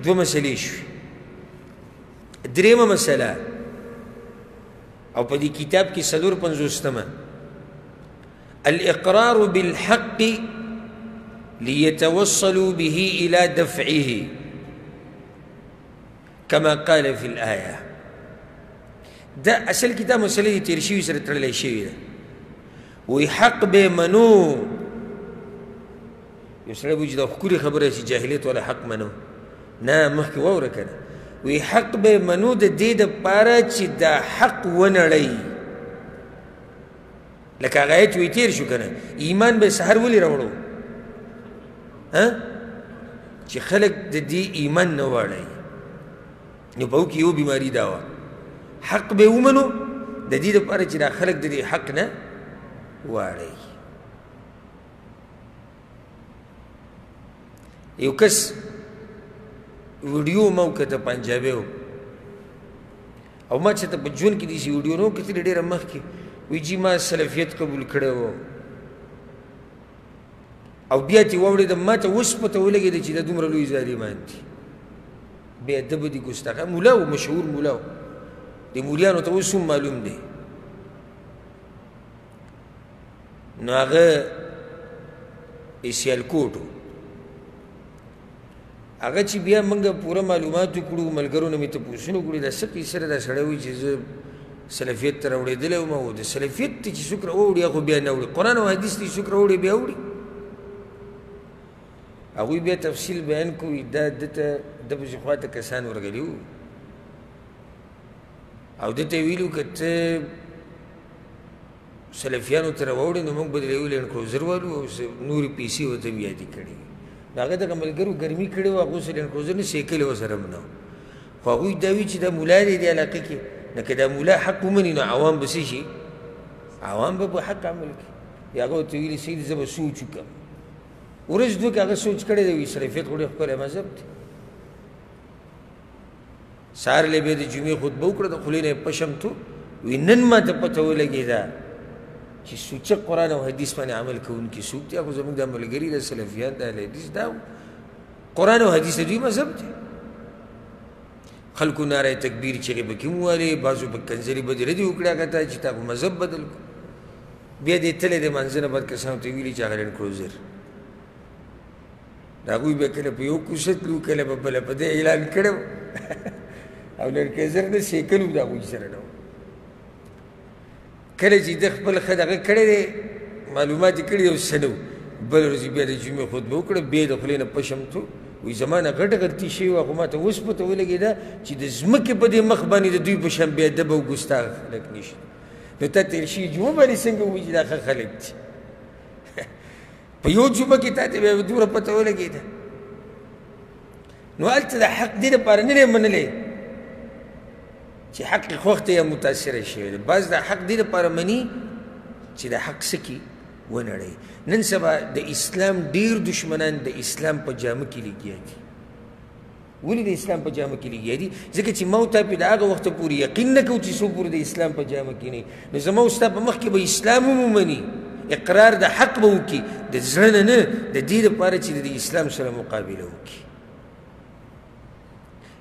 دوه مسلې شوې درېیمه مسله او په دې کتاب کې 450 الاقرار بالحق ليتوصلوا به الى دفعه كما قال في الايه دا اصل کې دا مسله دې تېر شوي سره تړلی شوې ده وایي حق به منو یو سړی به وایي چې دا ښکلې خبره چې جاهلیت والا حق منو نه مخکې واوره که نه وایي حق به منو د دې دپاره چې دا حق ونړئ لکه هغه آیت وایي تېر شو که نه ایمان به سهر ولې راوړو چې خلک د دې ایمان نه واړئ نو په کې یو بیماري دا وه حق به ومنو د دې دپاره چې دا خلک د دې حق نه واړئ یو کس ویډیو ما وکته پنجابی و او ما چې ته په ژوند کې داسې ویډیو نه وکتلې ډېره مخکې وایي جي ما سلفیت قبول کړی و او بیا چې واورېدم ما ته اوس پته ولګېده چې دا دومره لوی ظالمان دي بې ادبه دي ګستاخه مولا و مشهور مولا و د مولیانو ته اوس هم معلوم دی نو هغه سیالکوټ و هغه چې بیا موږ پوره معلومات وکړو ملګرو نه مې تپوسونه وکړي دا څه قیسه ده دا سړی وایي چې زه سلفیت ته راوړېدلی وم او د سلفیت ته چې څوک راوړي هغه بیا نه وړي قرآن او حدیث ته چې څوک راوړي بیا وړي هغوی بیا تفصیل بیان کوي دا ده ته ده پسې خواته کسان ورغلي وو او ده ته یې ویلي وو که ته سلفیانو ته راوړې نو موږ به درې لینډ کروزر والو او نورې پیسې ورته هم یادې کړې نو هغه دغه ملګرو ګرمي کړې وه هغو سه لینډ کروزر نه سیکلې وه سره هم نه خو هغوی دا وي چې دا ملا دی دې علاقې کې نو که دا ملا حق ومني نو عوام به څه شي عوام به په حق عمل کړي یا هغه ورته ویلي سیدي زه به سوچ وکړم ورځ دوه کې هغه سوچ کړی دی وایي سلفیت خو ډېر ښکلی مذهب دی سهار له بیا د جمعې خطبه وکړه د خولې نه یې پشم تو وایي نن ما ته پته ولګېده چې سوچه قرآن او حدیث باندې عمل کوونکي څوک دي خو زموږ دا ملګري د سلفیان د اهل حدیث دا قرآن او حدیث د دوی مذهب دی خلکو ناره تکبیر چغې پکې هم ووهلې بعضو په کنځلې بدې ردې وکړې هغه ته چې تا خو مذهب بدل کړو بیا دې تللی د منځه نه بعد کسانو ته یې ویلي چې هغه لینډ کروزر د هغوی به کله په یو کوڅه تلو کله به بله په دې اعلان کړی او لینډ کروزر نه سیکل هم د هغوی سره نه کله چې ده خپل ښه دغه کړی دی معلومات یې کړي او څه نه و بله ورځ بیا د جمعې خطبه وکړه بیا د خولې نه پشم تو وایي زما نه غټه غلطي شوې وه خو ما ته اوس پته ولګېده چې د ځمکې په دې مخ باندې د دوی په شان بې ادبه او ګستاخ خلک نشته نو تا تېر شوي جمعه باندې څنګه ووایي چې دا ښه خلک دي په یو جمعه کې تا ته بیا دومره پته ولګېده نو هلته د حق دې دپاره نه دی منلی چې حق یې خوښ دی یا متاثره شوی دی بعض د حق دې دپاره مني چې د حق څه کي ونړوي نن سبا د اسلام ډېر دشمنان د اسلام په جامه کې لګیا دي ولې د اسلام په جامه کې لګیا دي ځکه چې ما او تا پې د هغه وخته پورې یقین نه کوو چې څو پورې د اسلام په جامه کې نه نو زما او ستا په مخ کې به اسلام هم ومني اقرار د حق به وکړي د زړه نه نه د دې دپاره چې د اسلام سره مقابله وکړي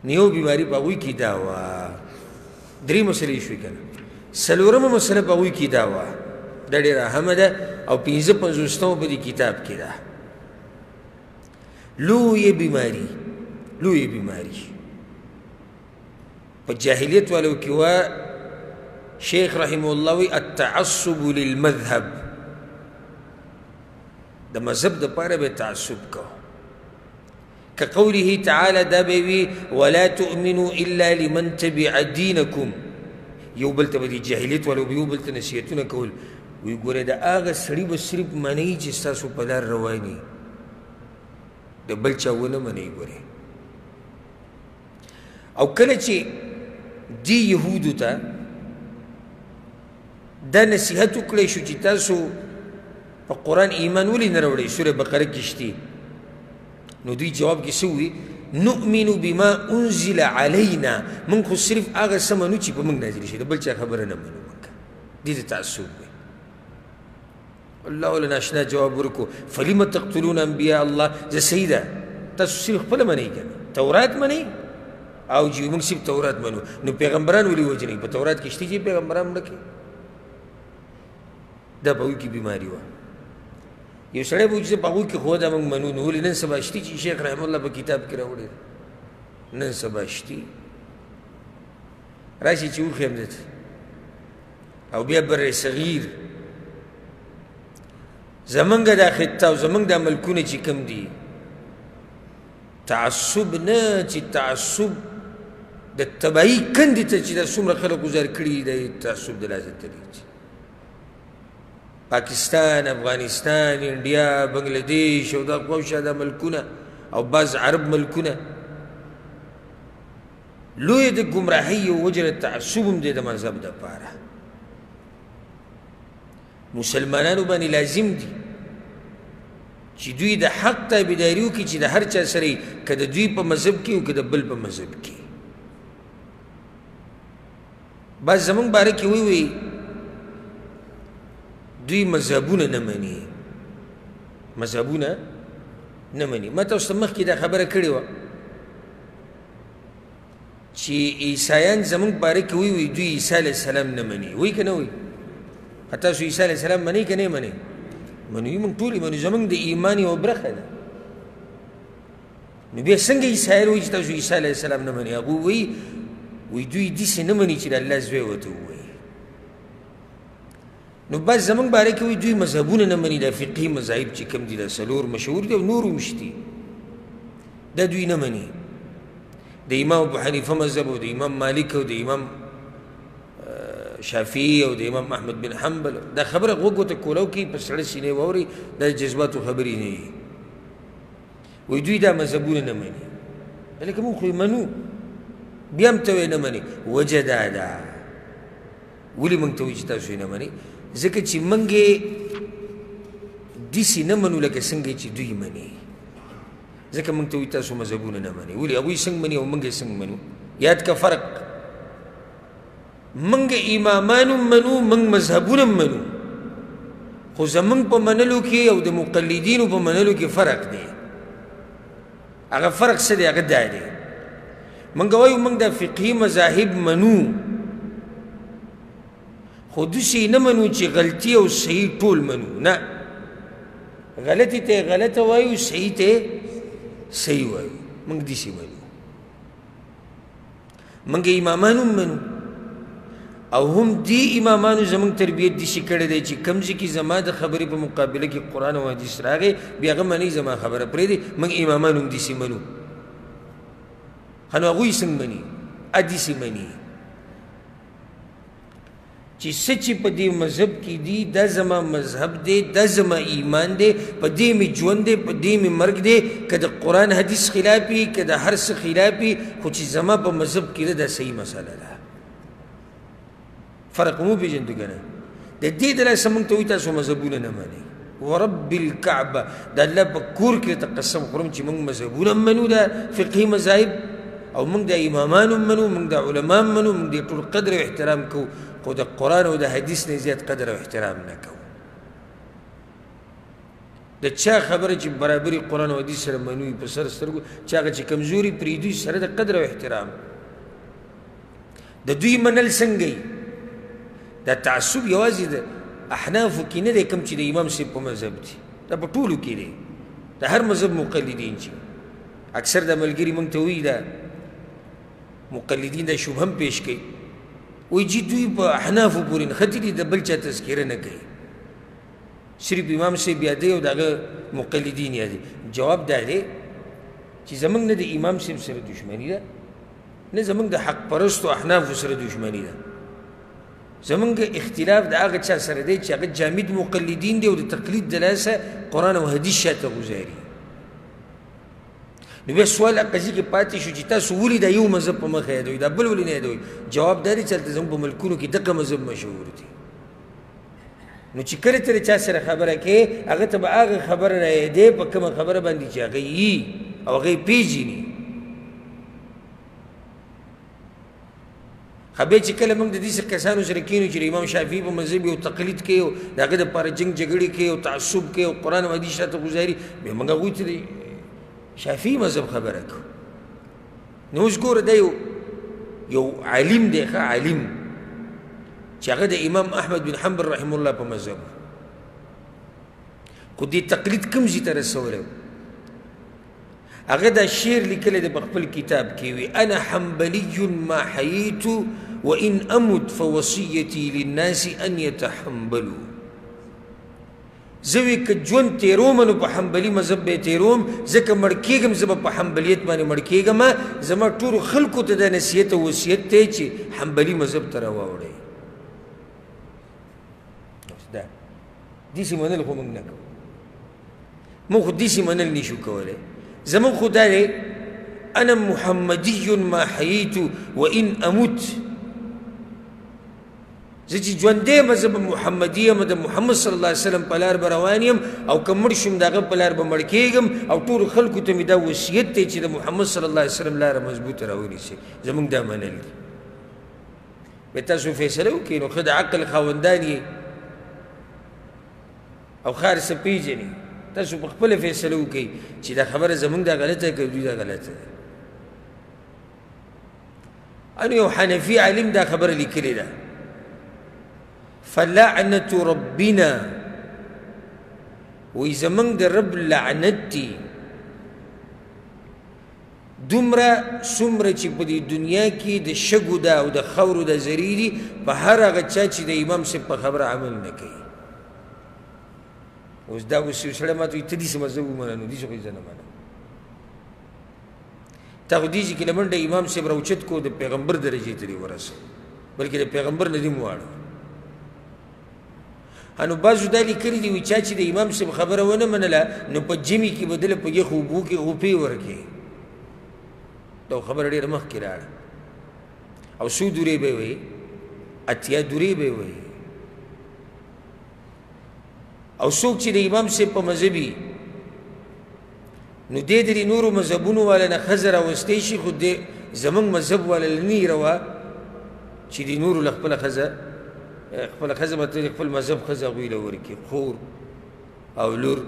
نو یو بیماري په هغوی کې دا وه درې مسلې شوې که نه څلورمه مسله په هغوی کې دا وه دا ډېره اهمه ده او پنځه پنځوسمه په دې کتاب کې ده لویه بیماري په جاهلیت والو کې وه شیخ رحمه الله وی التعصب للمذهب د مذهب دپاره به تعصب کوه كقوله تعالى دابوي ولا تؤمنوا إلا لمن تبع دينكم یو بل ته به د جاهلیت والو به یو بل ته نصیحتونه کول وی ګوره د هغه سړي به صرف منئ چې ستاسو په لار رواني د بل چا ونه منئ ګورې او کله چې دې یهودو ته دا نصیحت وکړی شو چې تاسو په قرآن ایمان ولې نه راوړئ سوره بقره کې شته نو دوی جواب کې څه ووایي نؤمن بما انزل علینا موږ خو صرف هغه څه منو چې په موږ نازل شي د بل چا خبره نه منو موږ دې ته تعصب وایي الله ولا ناشنا جواب ورکو فلم تقتلون انبیاء الله زه صحیح ده تاسو صرف خپله منئ که نه تورات منئ او چې موږ صرف تورات منو نو پیغمبران ولې وجنئ په تورات کې شته چې پیغمبران مړه کړي دا په هغوی کې بیماري وه یو سړی به وایي چې په هغوی کې خو دا موږ منو نو ولې نن سبا شتي چې شیخ رحم الله په کتاب کې راوړی نن سبا شتي راشي چې وښیم درته او بیا بر صغیر زمونږ دا خطه او زمونږ دا ملکونه چې کوم دي تعصب نه چې تعصب د تبعی کندې ته چې دا څومره خلک گزار کړي د تعصب د لازم تلي پاکستان افغانستان انډیا بنگلادیش او دا قوشه دا ملکونه او بعض عرب ملکونه لوی د ګمراهۍ او وجه تعصب هم دی د مذهب دپاره مسلمانانو باندې لازم دي چې دوی د حق تابعداري وکړي چې د هر چا سره که د دوی په مذهب کې او که د بل په مذهب کې بعض زمونږ باره کې وی دوی مذهبونه نه مني مذهبونه نه مني ما تاسو ته مخکې دا خبره کړې وه چې عیسایان زمونږ باره کې وی دوی عیسی علیه السلام نه مني وی که نه وی تاسو عیسی علیه السلام منئ که نه منئ منو موږ ټول منو زمونږ د ایمان یوه برخه ده نو بیا څنګه عیسایان وایي چې تاسو عیسی علیه السلام نه منئ هغوی وایي دوی داسې نه مني چې د الله زوی ورته ووایي نو بس زمونږ باره کې وایي دوی مذهبونه نه مني دا فقهي مذاهب چې کوم دي دا څلور مشهور دي او نور هم شته دا دوی نه مني د امام ابو حنیفه مذهب او د امام مالک او د امام شافعي او د امام احمد بن حنبل دا خبره غوږ ورته کولو کوي په سړه سینې واوري دا جذباتو خبرې نه وي وایي دوی دا مذهبونه نه مني لکه موږ خو یې منو بیا هم ته وایې نه مني وجه دا ده ولې موږ ته وایي چې تاسو یې نه منئ ځکه چې موږ یې داسې نه منو لکه څنګه چې دوی مني ځکه موږ ته وایي تاسو مذهبونه نه منئ ولې هغوی څنګه مني او موږ یې څنګه منو یاد که فرق منگ امامان منو منگ مذهبون منو خو زمنگ پا منلو کی او د مقلدینو پا منلو کی فرق دی اگه فرق سده اگه دا دی منگ وایو منگ دا فقهی مذاهب منو خو دوسی نمنو چی غلطی او صحیح طول منو نا غلطی تے غلط وایو صحیح تے صحیح وایو منگ دیسی منو منگ امامانو منو او هم دی امامانو زمونږ تربیت داسې کړی دی چې کوم ځای کې زما د خبرې په مقابله کې قرآن او حدیث راغی بیا هغه منئ زما خبره پرېږدئ موږ امامان هم داسې منو ښه نو هغوی څنګه مني داسې مني چې څه چې په دې مذهب کې دي دا زما مذهب دی دا زما ایمان دی په دې مې ژوند دی په دې مې مرګ دی که د قرآن حدیث خلاف وي که د هر څه خلاف وي خو چې زما په مذهب کې ده دا صحیح مسله ده فرق مو پیژندو کنه د دې دلاسه موږ ته وایي تاسو مذهبونه نه منئ ورب الکعبه د الله په کور کې ته قسم خورم چې موږ مذهبونه منو د فقهي مذاهب او موږ د امامان منو موږ د علما منو موږ د ټول قدر او احترام کوو خو د قرآن او د حدیث نه زیات قدر او احترام نه کوو د چا خبره چې برابري قرآن او حدیث سره منوي په سر سترګو چې هغه چې کمزوري پرېږدي سره د قدر او احترام د دوی منل څنګه دا تعصب یوازې د احنافو کې نه دی کوم چې د امام صاحب په مذهب دي دا په ټولو کې دی د هر مذهب مقلدین چې اکثر د ملګري موږ ته وایي دا مقلدین دا شبهه هم پیش کوي وایي چې دوی په احنافو پورې نښتي دي د بل چا تذکره نه کوي صرف امام صاحب یادوي او د هغه مقلدین یادوي جواب دا دی چې زموږ نه د امام صاحب سره دشمني ده نه زموږ د حق پرستو احنافو سره دشمني ده زمونږ اختلاف د هغه چا سره دی چې هغه جامد مقلدین دی او د تقلید د لاسه قرآن او حدیث شاته ګزاري نو بیا سوال قضیې کې پاتې شو چې تاسو ولې دا یو مذهب په مخه یادوئ دا بل ولې نه یادوئ جواب دا دی چې هلته زموږ په ملکونو کې دغه مذهب مشهور دی نو چې کله ته د چا سره خبره کوې هغه ته به هغه خبره رایادې په کومه خبره باندې چې هغه یي او هغه یې پېژني خبر چې کله موږ د دې کسانو سره کینو چې امام شافعي په مذهب یو تقلید کوي او د هغه دپاره جنګ جګړې کوي او تعصب کوي او قرآن او حدیث شاته ګزاري بیا موږ هغوی ته د شافعي مذهب خبره کوو نو اوس ګوره دا یو عالم دی ښه عالم چې هغه د امام احمد بن حنبل رحمه الله په مذهب خو دې تقلید کوم ځای ته رسولی هغه دا شعر لیکلی دی په خپل کتاب کې وي انا حنبلي ما حییت وإن أمت فوصيتي للناس أن يتحنبلوا زوی که ژوند تیروم نو په حنبلي مذهب به تیروم ځکه مړ کېږم زه به په حنبلیت باندې مړ کېږم زما ټولو خلکو ته دا نصیحت او وصیت دی چې حنبلي مذهب ته راواوړئ دا داسې منل خو موږ نه کوو موږ خو داسې منل نشو کولی زموږ خو دا دی أنا محمدي ما حييت وإن أموت زه چې ژوندی یم زه به محمدي یم د محمد صلی الله علیه وسلم په لار به روان یم او که مړ شم د هغه په لار به مړ کېږم او ټولو خلکو ته مې دا وصیت دی چې د محمد صلی الله علیه وسلم لاره مضبوطه راونیسئ زموږ دا منل دي بیا تاسو فیصله وکړئ نو ښه د عقل خاوندان یې او ښه هر څه پېژنئ تاسو په خپله فیصله وکړئ چې دا خبره زموږ دا غلطه که دوی دا غلطه ده انو یو حنفي عالم دا خبره لیکلې ده فلعنة ربنا وی زمونږ د رب لعنت دی دومره څومره چې په دې دنیا کې د شګو ده او د خاورو د ذرې دي په هر هغه چا چې د امام صاحب په خبره عمل نه کوي اوس دا اوس یو سړی ماته وایي ته داسې مذهب ومنه نو داسې خو یې زه نه منم تا خو داسې کې له منډه امام صاحب راوچت کو د پیغمبر درجې ته دې ورسو بلکې د پیغمبر نه دې مواړو انو بعضو دا لیکلي دي وایي چا چې د امام صاحب خبره ونه منله نو په جمي کې به دله په یخو اوبو کې غوپې ورکړي دا خبره ډېره مخکې راړه او څو دورې به یې وایي اتیا دورې به یې وایي او څوک چې د امام صاحب په مذهب وي نو دې د نورو مذهبونو والا نه ښځه راوستی شي خو دې زموږ مذهب والا له نه یې روا چې د نورو له خپله ښځه به خپل مذهب ښځه هغوی له ورکړي خور او لور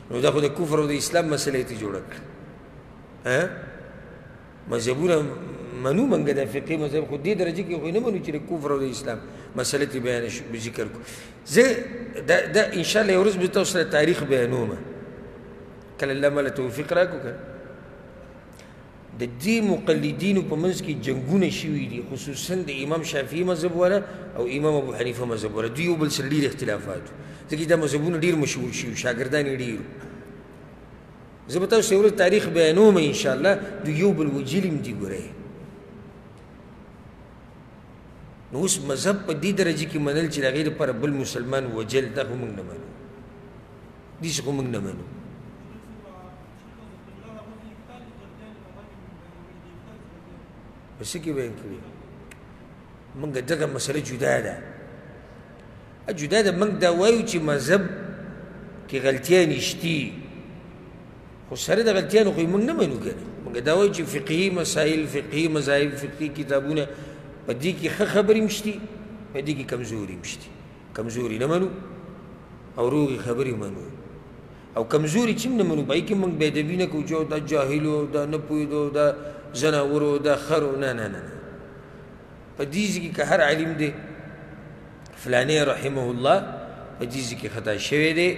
نو دا خو د کفر او د اسلام مسله یې ته جوړه کړه مذهبونه منو موږ د فقهي مذهب خو دې درجې کې خو نه منو چې د کفر او د اسلام مسله ته بیان ذکر کړو زه دا انشاءالله یو ورځ به تاسو سره تاریخ بیانوم کله الله ماله توفیق راکړو که د دې مقلدینو په منځ کې جنګونه شوي دي خصوصا د امام شافعي مذهب والا او امام ابو حنیفه مذهب والا دوی یو بل سره ډېر اختلافات ځکه دا مذهبونه ډېر مشهور شوي شاګردان یې ډېر زه به تاسو یو ورځ تاریخ بیانوم انشاءالله دوی یو بل وجلي هم دي ګورئ نو اوس مذهب په دې درجه کې منل چې د هغې لپاره بل مسلمان وجل دا خو موږ نه منو داسې خو موږ نه منو په څه کې بیان کړي موږ دغه مسله جدا ده جدا ده موږ دا وایو چې مذهب کې غلطیانې شتي خو سره د غلطیانو خو موږ نه منو که نه موږ دا وایو چې فقهي مسایل فقهي مذاهب فقهي کتابونه په دې کې ښه خبرې هم شتي په دې کې کمزوري هم شتي کمزوري نه منو او روغې خبرې منو او کمزوري چې هم نه منو په هغې کې موږ بېادبي نه کوو چې دا جاهلو دا نه پوهېدو دا زناورو دا خرو نه نه نه په دې کې که هر عالم دی فلانی رحمه الله په دې کې خطا شوی دی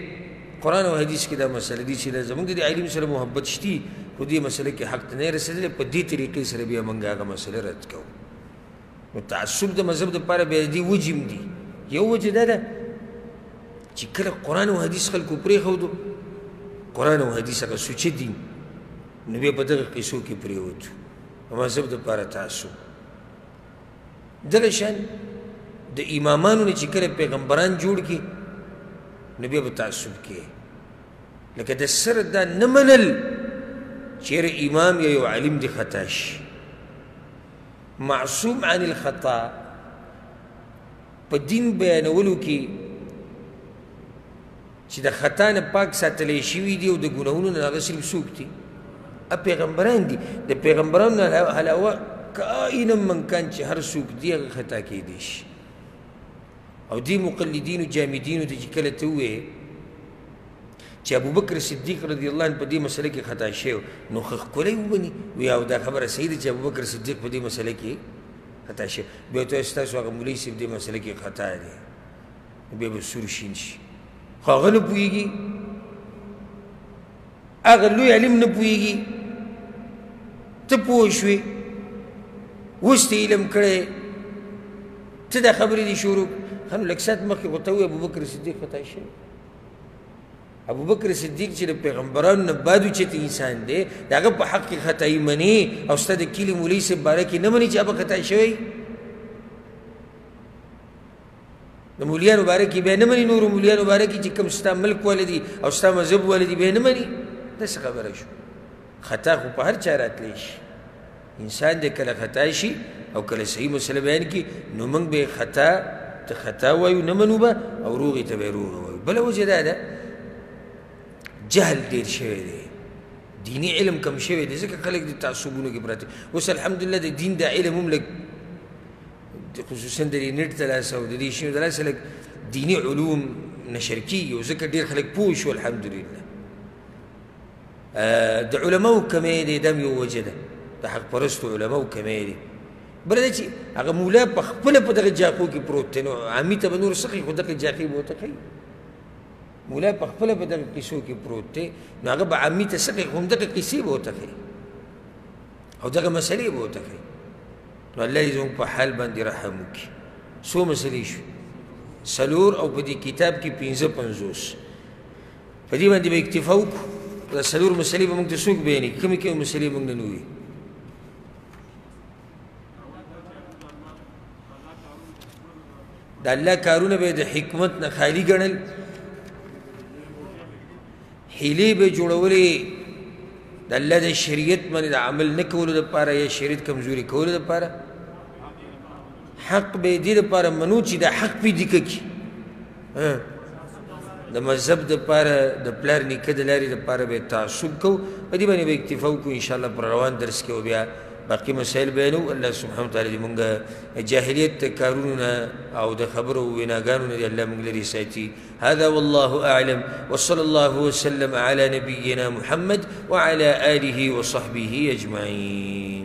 قرآن او حدیث کې دا مسله دي چې زموږ د عالم سره محبت شتي خو دې مسله کې حق ته نه رسېدلی په دې طریقې سره بیا موږ هغه مسله رد کوو نو تعصب د مذهب دپاره بیا دې وجې هم دي یو وجه دا ده چې کله قرآن او حدیث خلکو پرېښودو قرآن او حدیث هغه سوچه دي نو بیا په دغه قیسو کې پرېوتو په مذهب دپاره تعصب دغه شان د امامانو نه چې کله پیغمبران جوړ کړي نو بیا به تعصب کې لکه د سره دا نه منل چېرې امام یا یو عالم دې خطا شي معصوم عن الخطا په دین بیانولو کې چې د خطا نه پاک ساتلی شوي دي او د ګناهونو نه هغه صرف څوک دي پیغمبران دي د پیغمبرانو نه علاوه کائنا من کان چې هر څوک دي هغه خطا کېدی شي او دې مقلدینو جامدینو ته چې کله ته ووایې چې ابوبکر صدیق رضی الله عنه په دې مسله کې خطا شوی نو ښکلی وبني وی او دا خبره صحیح ده چې ابوبکر صدیق په دې مسله کې خطا شوی بیا ورته وایي ستاسو هغه مولوي صاحب دې مسله کې خطا دی بیا به سور شین شي خو هغه نه پوهېږي هغه لوی علم نه پوهېږي ته پوه شوې اوس ته علم کړی ته دا خبرې دي شروع ښه نو لږ ساعت مخکې خو ته ووایې ابوبکر صدیق خطا شوی ابوبکر صدیق چې د پیغمبرانو نه بعد اوچت انسان دی د هغه په حق کې خطایي مني او ستا د کلي مولوي صاحب باره کې نه مني چې هغه خطا شوی د مولیانو باره کې بیا نه مني نورو مولیانو باره کې چې کوم ستا ملک والا دي او ستا مذهب والا دي بیا نه مني داسې خبره شو خطا خو په هر چا راتلی شي انسان دی کله خطا شي او کله صحیح مسله بیان کړي نو موږ به خطا ته خطا وایو نه منو به او روغې ته به یې روغه وایو بله وجه دا ده جهل ډېر شوی دی دیني علم کم شوی دی ځکه خلک د تعصبونو کې پراته اوس الحمدلله د دین دا علم هم لږ خصوصا د نیټ د لاسه او د دې شیانو د لاسه لږ دیني علوم نشر کېږي او ځکه ډېر خلک پوه شو الحمدلله د علماو کمی دی دا هم یو وجه ده د حق پرستو علماو کمی دی بله دا چې هغه مولا په خپله په دغه جاقو کې پروت دی نو عامي ته به نور څه ښایي خو دغه جاقې به ورته ښایي مولا په خپله په دغه قیسو کې پروت دی نو هغه به عامي ته څه ښایي خو همدغه قیسې به ورته ښایي او دغه مسلې به ورته ښایي نو الله دې زموږ په حال باندې رحم وکړي څو مسلې شو 4 او په دې کتاب کې 55 په دې باندې به اکتفا وکړو دا 4 مسلې به موږ ته څوک بیانوي کومې کومې مسلې موږ نه وي د الله کارونه به د حکمت نه خالي ګڼل حیلې به جوړولې د الله د شریعت باندې د عمل نه کولو دپاره یا شریعت کمزوري کولو دپاره حق به دې دپاره منو چې دا حق پې دیکه کړي د مذهب دپاره د پلار نیکه د لارې دپاره به تعصب کوو په دې باندې به اکتفا وکړو انشاءالله پر روان درس کې بیا باقي مسائل بیانو الله سبحانه وتعالی دې مونږ جاهلیت کارونو نه او د خبرو ویناګانو نه دې الله مونږ لرې ساتي هذا والله اعلم وصلى الله وسلم على نبينا محمد وعلى آله وصحبه اجمعين